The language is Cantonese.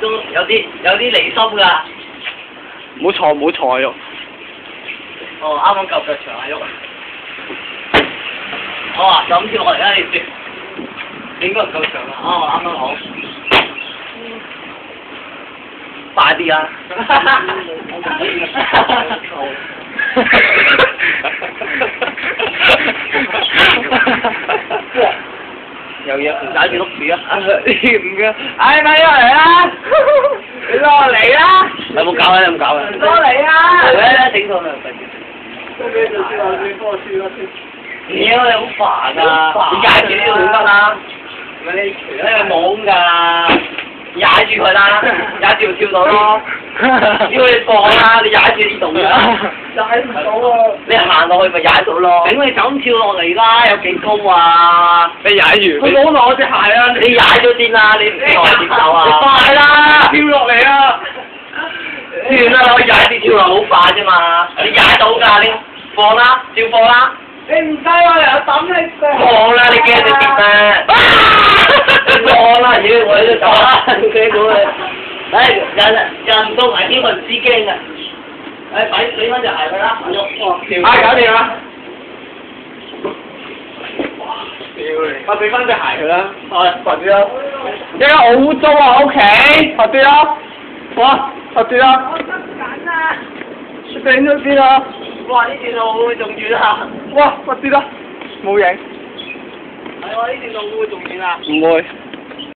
都有啲離心㗎。唔好坐唔好坐喐。哦，啱啱夠腳長啊喐。哦，就咁跳落嚟啦，你先。你應該唔夠長啊。哦，啱啱好。快啲啊！有嘢唔踩住碌樹啊！唔嘅，哎咪落嚟啦！你落嚟啦！有冇搞啊？有冇搞啊？落嚟啊！係咩？整到啦！屌你好煩啊！你踩住呢度點得啦？你係懵㗎！踩住佢啦，踩住跳到咯。只要你放啦，你踩住呢度㗎。踩唔到啊！你行落去咪踩到咯。頂你就咁跳落嚟啦，有幾高啊？你踩住。佢攞埋我隻鞋啊！你踩咗先啦，你唔落點走啊？你快啦！跳落嚟啊！算啦，我踩住跳落好快啫嘛。你踩到㗎，你放啦，照放啦。你唔使我又抌你放啦！你驚你跌咩？放啦！妖，我都走啦！你估你，人到危險佢唔知驚㗎。俾翻隻鞋佢啦，搞掂啦！屌你！我俾翻隻鞋佢啦，快啲啦！因為好污糟啊屋企，快啲啦！哇，快啲啦！我得緊啊！頂咗先啦！哇！呢段路會唔會仲遠啊？哇，快啲啦！冇影。係喎，呢段路會唔會仲遠啊？唔會。